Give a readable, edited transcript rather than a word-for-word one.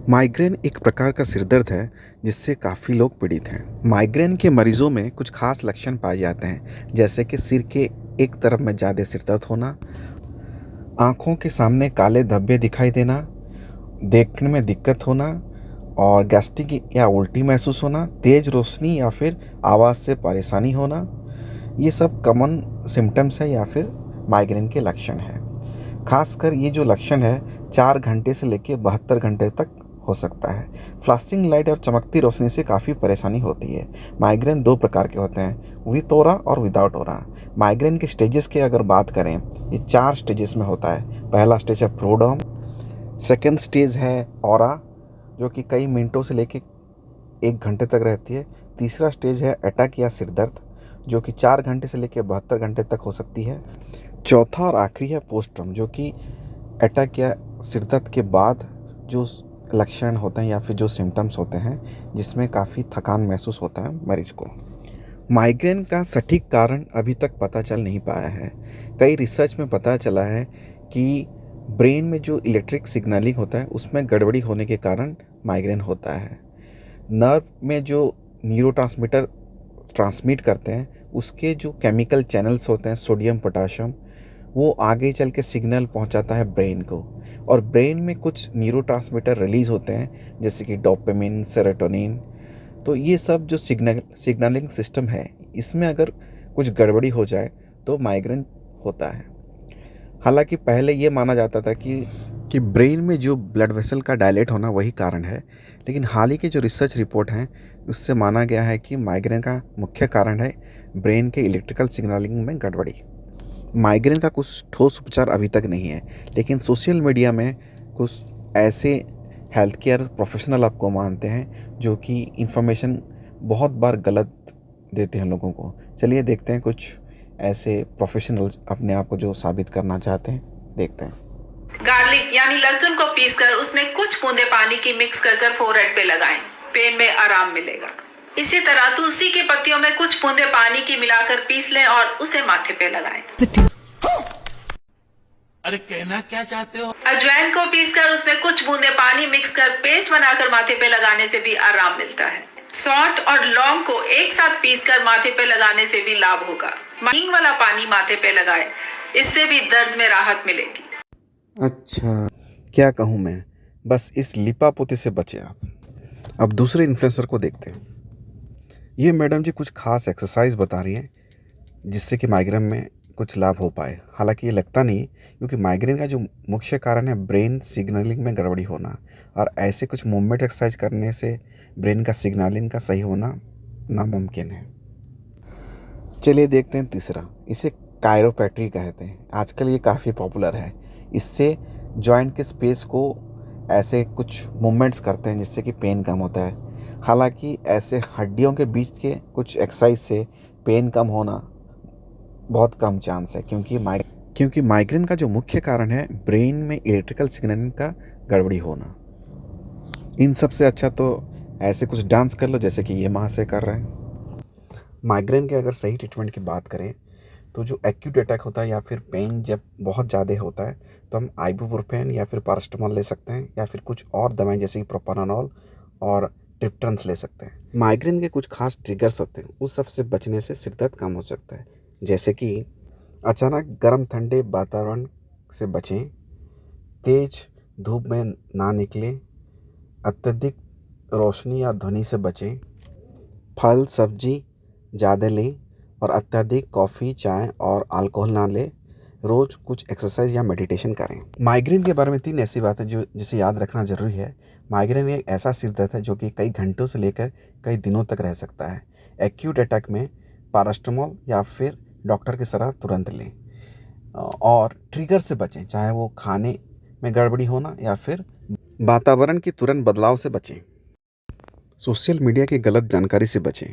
Migraine एक प्रकार का सिरदर्द है जिससे काफ़ी लोग पीड़ित हैं। माइग्रेन के मरीजों में कुछ खास लक्षण पाए जाते हैं, जैसे कि सिर के एक तरफ में ज़्यादा सिरदर्द होना, आँखों के सामने काले धब्बे दिखाई देना, देखने में दिक्कत होना और गैस्ट्रिक या उल्टी महसूस होना, तेज रोशनी या फिर आवाज़ से परेशानी होना। ये सब कॉमन सिम्टम्स है या फिर माइग्रेन के लक्षण हैं। खासकर ये जो लक्षण है 4 घंटे से लेकर 72 घंटे तक हो सकता है। फ्लैशिंग लाइट और चमकती रोशनी से काफ़ी परेशानी होती है। माइग्रेन 2 प्रकार के होते हैं, विथ ऑरा और विदाउट ऑरा। माइग्रेन के स्टेजेस की अगर बात करें, ये 4 स्टेजेस में होता है। पहला स्टेज है प्रोड्रोम, सेकेंड स्टेज है ऑरा जो कि कई मिनटों से लेकर 1 घंटे तक रहती है। तीसरा स्टेज है अटैक या सिरदर्द जो कि 4 घंटे से लेकर 72 घंटे तक हो सकती है। चौथा और आखिरी है पोस्ट्रम जो कि अटैक या सिरदर्द के बाद जो लक्षण होते हैं या फिर जो सिम्टम्स होते हैं जिसमें काफ़ी थकान महसूस होता है मरीज को। माइग्रेन का सटीक कारण अभी तक पता चल नहीं पाया है। कई रिसर्च में पता चला है कि ब्रेन में जो इलेक्ट्रिक सिग्नलिंग होता है उसमें गड़बड़ी होने के कारण माइग्रेन होता है। नर्व में जो न्यूरोट्रांसमीटर ट्रांसमिट करते हैं उसके जो केमिकल चैनल्स होते हैं सोडियम पोटाशियम, वो आगे चल के सिग्नल पहुंचाता है ब्रेन को, और ब्रेन में कुछ न्यूरोट्रांसमीटर रिलीज़ होते हैं जैसे कि डोपामिन, सेरोटोनिन। तो ये सब जो सिग्नलिंग सिस्टम है इसमें अगर कुछ गड़बड़ी हो जाए तो माइग्रेन होता है। हालांकि पहले ये माना जाता था कि ब्रेन में जो ब्लड वेसल का डायलेट होना वही कारण है, लेकिन हाल ही की जो रिसर्च रिपोर्ट हैं उससे माना गया है कि माइग्रेन का मुख्य कारण है ब्रेन के इलेक्ट्रिकल सिग्नलिंग में गड़बड़ी। माइग्रेन का कुछ ठोस उपचार अभी तक नहीं है, लेकिन सोशल मीडिया में कुछ ऐसे हेल्थ केयर प्रोफेशनल आपको मानते हैं जो कि इंफॉर्मेशन बहुत बार गलत देते हैं लोगों को। चलिए देखते हैं कुछ ऐसे प्रोफेशनल अपने आप को जो साबित करना चाहते हैं, देखते हैं। गार्लिक यानी लहसुन को पीसकर उसमें कुछ बूंदे पानी की मिक्स कर फोरहेड पे लगाएं, पेन में आराम मिलेगा। इसी तरह तुलसी की पत्तियों में कुछ बूंदे पानी की मिलाकर पीस लें और उसे माथे पे लगाएं। अरे कहना क्या चाहते हो? अजवाइन को पीसकर उसमें कुछ बूंदे पानी मिक्स कर पेस्ट बनाकर माथे पे लगाने से भी आराम मिलता है। सौंठ और लौंग को एक साथ पीसकर माथे पे लगाने से भी लाभ होगा। हींग वाला पानी माथे पे लगाएं, इससे भी दर्द में राहत मिलेगी। अच्छा, क्या कहूँ मैं, बस इस लिपापोती से बचे आप। अब दूसरे इन्फ्लुएंसर को देखते हैं। ये मैडम जी कुछ खास एक्सरसाइज बता रही हैं जिससे कि माइग्रेन में कुछ लाभ हो पाए। हालांकि ये लगता नहीं, क्योंकि माइग्रेन का जो मुख्य कारण है ब्रेन सिग्नलिंग में गड़बड़ी होना, और ऐसे कुछ मूवमेंट एक्सरसाइज करने से ब्रेन का सिग्नलिंग का सही होना नामुमकिन है। चलिए देखते हैं तीसरा, इसे कायरोप्रैक्टिक कहते हैं। आजकल ये काफ़ी पॉपुलर है। इससे जॉइंट के स्पेस को ऐसे कुछ मूवमेंट्स करते हैं जिससे कि पेन कम होता है। हालांकि ऐसे हड्डियों के बीच के कुछ एक्सरसाइज से पेन कम होना बहुत कम चांस है, क्योंकि माइग्रेन का जो मुख्य कारण है ब्रेन में इलेक्ट्रिकल सिग्नलिंग का गड़बड़ी होना। इन सब से अच्छा तो ऐसे कुछ डांस कर लो जैसे कि ये महाशय कर रहे हैं। माइग्रेन के अगर सही ट्रीटमेंट की बात करें तो जो एक्यूट अटैक होता है या फिर पेन जब बहुत ज़्यादा होता है तो हम आइबुप्रोफेन या फिर पैरास्टामोल ले सकते हैं, या फिर कुछ और दवाएं जैसे कि प्रोप्रानानोल और ट्रिप्टन्स ले सकते हैं। माइग्रेन के कुछ खास ट्रिगर्स होते हैं, उस सब से बचने से सिर दर्द कम हो सकता है, जैसे कि अचानक गर्म ठंडे वातावरण से बचें, तेज धूप में ना निकलें, अत्यधिक रोशनी या ध्वनि से बचें, फल सब्जी ज़्यादा लें और अत्यधिक कॉफ़ी, चाय और अल्कोहल ना लें। रोज़ कुछ एक्सरसाइज या मेडिटेशन करें। माइग्रेन के बारे में 3 ऐसी बातें जिसे याद रखना ज़रूरी है। माइग्रेन एक ऐसा सिर दर्द है जो कि कई घंटों से लेकर कई दिनों तक रह सकता है। एक्यूट अटैक में पैरास्टामोल या फिर डॉक्टर की सलाह तुरंत लें, और ट्रिगर से बचें, चाहे वो खाने में गड़बड़ी होना या फिर वातावरण की तुरंत बदलाव से बचें। सोशल मीडिया की गलत जानकारी से बचें।